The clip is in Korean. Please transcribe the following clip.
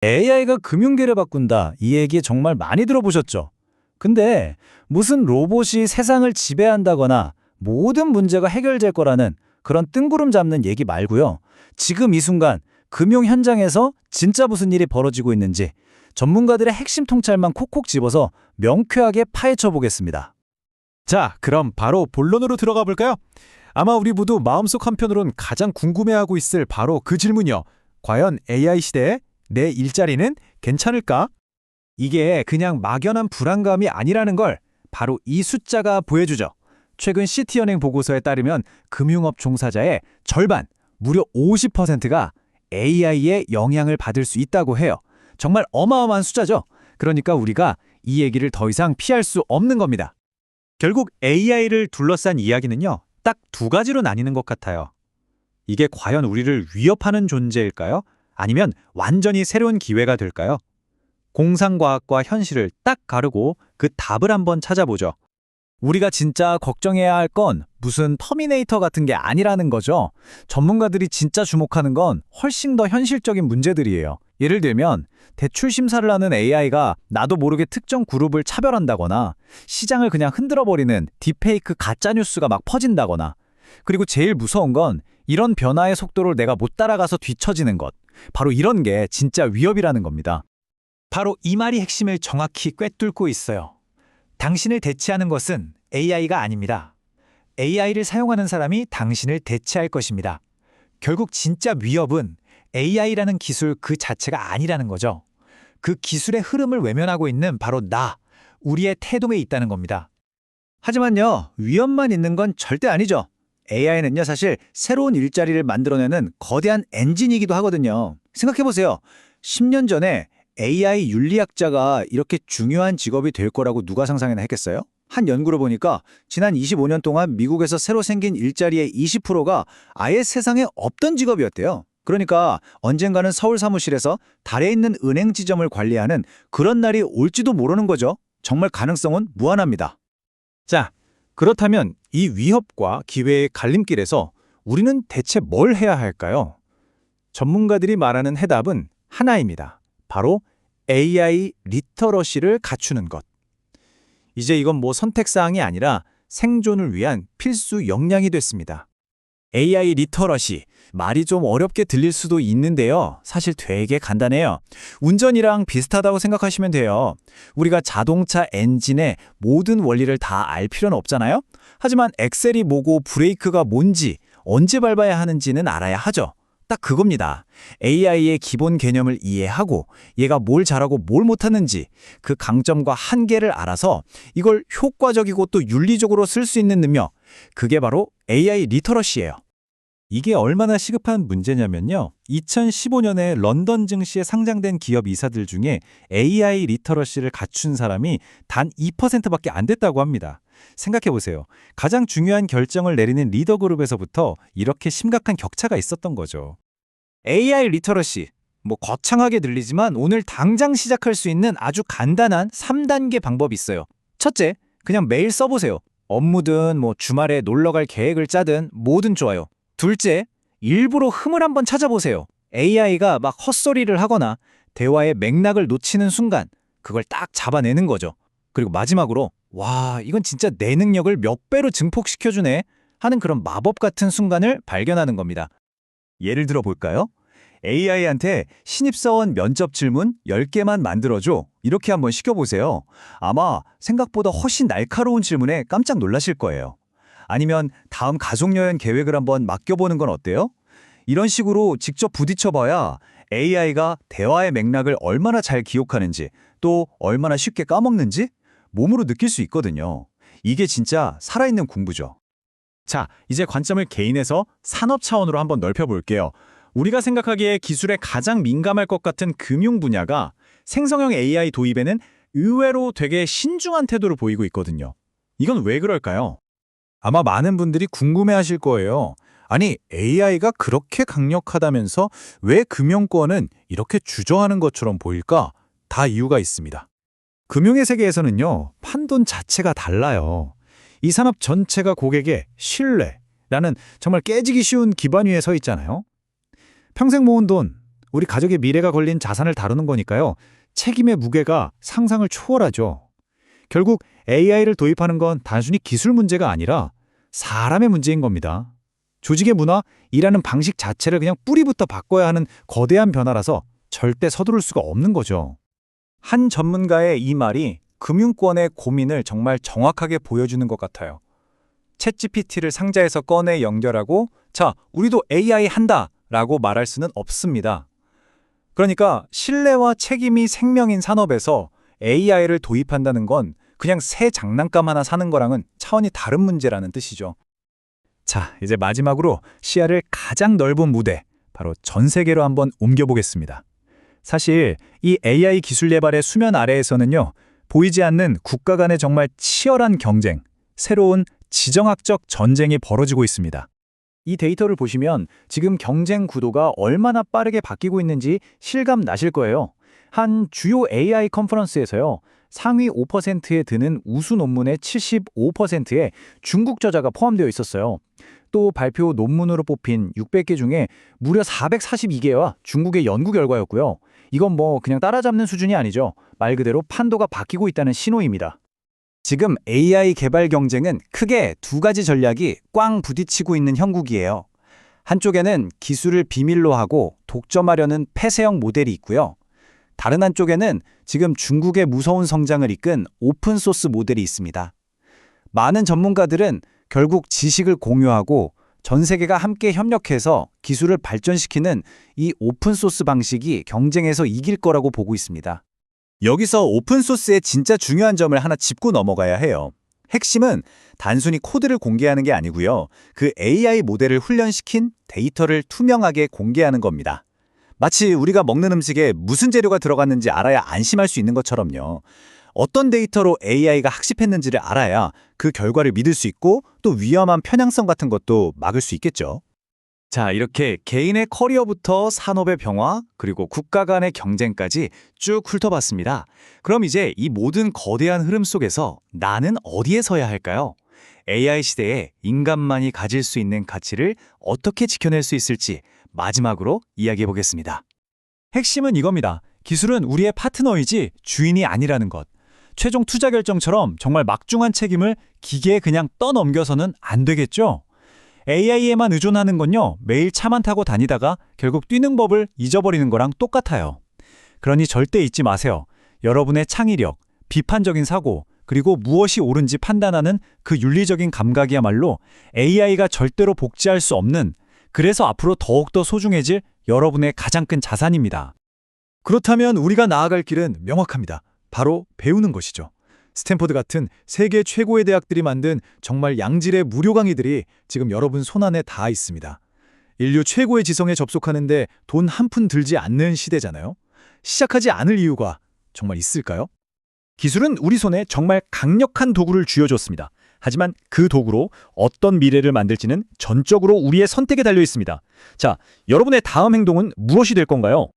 AI가 금융계를 바꾼다. 이 얘기 정말 많이 들어보셨죠? 근데 무슨 로봇이 세상을 지배한다거나 모든 문제가 해결될 거라는 그런 뜬구름 잡는 얘기 말고요. 지금 이 순간 금융 현장에서 진짜 무슨 일이 벌어지고 있는지 전문가들의 핵심 통찰만 콕콕 집어서 명쾌하게 파헤쳐 보겠습니다. 자, 그럼 바로 본론으로 들어가 볼까요? 아마 우리 모두 마음속 한편으론 가장 궁금해하고 있을 바로 그 질문이요. 과연 AI 시대에 내 일자리는 괜찮을까? 이게 그냥 막연한 불안감이 아니라는 걸 바로 이 숫자가 보여주죠. 최근 시티은행 보고서에 따르면 금융업 종사자의 절반, 무려 50%가 AI의 영향을 받을 수 있다고 해요. 정말 어마어마한 숫자죠. 그러니까 우리가 이 얘기를 더 이상 피할 수 없는 겁니다. 결국 AI를 둘러싼 이야기는요, 딱 두 가지로 나뉘는 것 같아요. 이게 과연 우리를 위협하는 존재일까요? 아니면 완전히 새로운 기회가 될까요? 공상과학과 현실을 딱 가르고 그 답을 한번 찾아보죠. 우리가 진짜 걱정해야 할 건 무슨 터미네이터 같은 게 아니라는 거죠. 전문가들이 진짜 주목하는 건 훨씬 더 현실적인 문제들이에요. 예를 들면 대출 심사를 하는 AI가 나도 모르게 특정 그룹을 차별한다거나 시장을 그냥 흔들어버리는 딥페이크 가짜뉴스가 막 퍼진다거나, 그리고 제일 무서운 건 이런 변화의 속도를 내가 못 따라가서 뒤처지는 것. 바로 이런 게 진짜 위협이라는 겁니다. 바로 이 말이 핵심을 정확히 꿰뚫고 있어요. 당신을 대체하는 것은 AI가 아닙니다. AI를 사용하는 사람이 당신을 대체할 것입니다. 결국 진짜 위협은 AI라는 기술 그 자체가 아니라는 거죠. 그 기술의 흐름을 외면하고 있는 바로 우리의 태동에 있다는 겁니다. 하지만요, 위험만 있는 건 절대 아니죠. AI는요, 사실 새로운 일자리를 만들어내는 거대한 엔진이기도 하거든요. 생각해보세요. 10년 전에 AI 윤리학자가 이렇게 중요한 직업이 될 거라고 누가 상상이나 했겠어요? 한 연구를 보니까 지난 25년 동안 미국에서 새로 생긴 일자리의 20%가 아예 세상에 없던 직업이었대요. 그러니까 언젠가는 서울 사무실에서 달에 있는 은행 지점을 관리하는 그런 날이 올지도 모르는 거죠. 정말 가능성은 무한합니다. 자, 그렇다면 이 위협과 기회의 갈림길에서 우리는 대체 뭘 해야 할까요? 전문가들이 말하는 해답은 하나입니다. 바로 AI 리터러시를 갖추는 것. 이제 이건 뭐 선택사항이 아니라 생존을 위한 필수 역량이 됐습니다. AI 리터러시, 말이 좀 어렵게 들릴 수도 있는데요. 사실 되게 간단해요. 운전이랑 비슷하다고 생각하시면 돼요. 우리가 자동차 엔진의 모든 원리를 다 알 필요는 없잖아요. 하지만 엑셀이 뭐고 브레이크가 뭔지, 언제 밟아야 하는지는 알아야 하죠. 딱 그겁니다. AI의 기본 개념을 이해하고 얘가 뭘 잘하고 뭘 못하는지, 그 강점과 한계를 알아서 이걸 효과적이고 또 윤리적으로 쓸 수 있는 능력, 그게 바로 AI 리터러시예요. 이게 얼마나 시급한 문제냐면요. 2015년에 런던 증시에 상장된 기업 이사들 중에 AI 리터러시를 갖춘 사람이 단 2%밖에 안 됐다고 합니다. 생각해보세요. 가장 중요한 결정을 내리는 리더 그룹에서부터 이렇게 심각한 격차가 있었던 거죠. AI 리터러시, 뭐 거창하게 들리지만 오늘 당장 시작할 수 있는 아주 간단한 3단계 방법이 있어요. 첫째, 그냥 매일 써보세요. 업무든 뭐 주말에 놀러갈 계획을 짜든 뭐든 좋아요. 둘째, 일부러 흠을 한번 찾아보세요. AI가 막 헛소리를 하거나 대화의 맥락을 놓치는 순간 그걸 딱 잡아내는 거죠. 그리고 마지막으로 와, 이건 진짜 내 능력을 몇 배로 증폭시켜주네 하는 그런 마법 같은 순간을 발견하는 겁니다. 예를 들어 볼까요? AI한테 신입사원 면접 질문 10개만 만들어줘. 이렇게 한번 시켜보세요. 아마 생각보다 훨씬 날카로운 질문에 깜짝 놀라실 거예요. 아니면 다음 가족여행 계획을 한번 맡겨보는 건 어때요? 이런 식으로 직접 부딪혀봐야 AI가 대화의 맥락을 얼마나 잘 기억하는지, 또 얼마나 쉽게 까먹는지 몸으로 느낄 수 있거든요. 이게 진짜 살아있는 공부죠. 자, 이제 관점을 개인에서 산업 차원으로 한번 넓혀볼게요. 우리가 생각하기에 기술에 가장 민감할 것 같은 금융 분야가 생성형 AI 도입에는 의외로 되게 신중한 태도를 보이고 있거든요. 이건 왜 그럴까요? 아마 많은 분들이 궁금해하실 거예요. 아니, AI가 그렇게 강력하다면서 왜 금융권은 이렇게 주저하는 것처럼 보일까? 다 이유가 있습니다. 금융의 세계에서는요, 판돈 자체가 달라요. 이 산업 전체가 고객의 신뢰라는 정말 깨지기 쉬운 기반 위에 서 있잖아요. 평생 모은 돈, 우리 가족의 미래가 걸린 자산을 다루는 거니까요. 책임의 무게가 상상을 초월하죠. 결국 AI를 도입하는 건 단순히 기술 문제가 아니라 사람의 문제인 겁니다. 조직의 문화, 일하는 방식 자체를 그냥 뿌리부터 바꿔야 하는 거대한 변화라서 절대 서두를 수가 없는 거죠. 한 전문가의 이 말이 금융권의 고민을 정말 정확하게 보여주는 것 같아요. 챗GPT를 상자에서 꺼내 연결하고 자, 우리도 AI 한다 라고 말할 수는 없습니다. 그러니까 신뢰와 책임이 생명인 산업에서 AI를 도입한다는 건 그냥 새 장난감 하나 사는 거랑은 차원이 다른 문제라는 뜻이죠. 자, 이제 마지막으로 시야를 가장 넓은 무대, 바로 전 세계로 한번 옮겨보겠습니다. 사실 이 AI 기술 개발의 수면 아래에서는요, 보이지 않는 국가 간의 정말 치열한 경쟁, 새로운 지정학적 전쟁이 벌어지고 있습니다. 이 데이터를 보시면 지금 경쟁 구도가 얼마나 빠르게 바뀌고 있는지 실감 나실 거예요. 한 주요 AI 컨퍼런스에서요, 상위 5%에 드는 우수 논문의 75%에 중국 저자가 포함되어 있었어요. 또 발표 논문으로 뽑힌 600개 중에 무려 442개와 중국의 연구 결과였고요. 이건 뭐 그냥 따라잡는 수준이 아니죠. 말 그대로 판도가 바뀌고 있다는 신호입니다. 지금 AI 개발 경쟁은 크게 두 가지 전략이 꽝 부딪히고 있는 형국이에요. 한쪽에는 기술을 비밀로 하고 독점하려는 폐쇄형 모델이 있고요. 다른 한쪽에는 지금 중국의 무서운 성장을 이끈 오픈소스 모델이 있습니다. 많은 전문가들은 결국 지식을 공유하고 전 세계가 함께 협력해서 기술을 발전시키는 이 오픈소스 방식이 경쟁에서 이길 거라고 보고 있습니다. 여기서 오픈소스의 진짜 중요한 점을 하나 짚고 넘어가야 해요. 핵심은 단순히 코드를 공개하는 게 아니고요. 그 AI 모델을 훈련시킨 데이터를 투명하게 공개하는 겁니다. 마치 우리가 먹는 음식에 무슨 재료가 들어갔는지 알아야 안심할 수 있는 것처럼요. 어떤 데이터로 AI가 학습했는지를 알아야 그 결과를 믿을 수 있고 또 위험한 편향성 같은 것도 막을 수 있겠죠. 자, 이렇게 개인의 커리어부터 산업의 병화, 그리고 국가 간의 경쟁까지 쭉 훑어봤습니다. 그럼 이제 이 모든 거대한 흐름 속에서 나는 어디에 서야 할까요? AI 시대에 인간만이 가질 수 있는 가치를 어떻게 지켜낼 수 있을지 마지막으로 이야기해 보겠습니다. 핵심은 이겁니다. 기술은 우리의 파트너이지 주인이 아니라는 것. 최종 투자 결정처럼 정말 막중한 책임을 기계에 그냥 떠넘겨서는 안 되겠죠? AI에만 의존하는 건요, 매일 차만 타고 다니다가 결국 뛰는 법을 잊어버리는 거랑 똑같아요. 그러니 절대 잊지 마세요. 여러분의 창의력, 비판적인 사고, 그리고 무엇이 옳은지 판단하는 그 윤리적인 감각이야말로 AI가 절대로 복제할 수 없는, 그래서 앞으로 더욱더 소중해질 여러분의 가장 큰 자산입니다. 그렇다면 우리가 나아갈 길은 명확합니다. 바로 배우는 것이죠. 스탠포드 같은 세계 최고의 대학들이 만든 정말 양질의 무료 강의들이 지금 여러분 손안에 닿아 있습니다. 인류 최고의 지성에 접속하는데 돈 한 푼 들지 않는 시대잖아요. 시작하지 않을 이유가 정말 있을까요? 기술은 우리 손에 정말 강력한 도구를 쥐어줬습니다. 하지만 그 도구로 어떤 미래를 만들지는 전적으로 우리의 선택에 달려 있습니다. 자, 여러분의 다음 행동은 무엇이 될 건가요?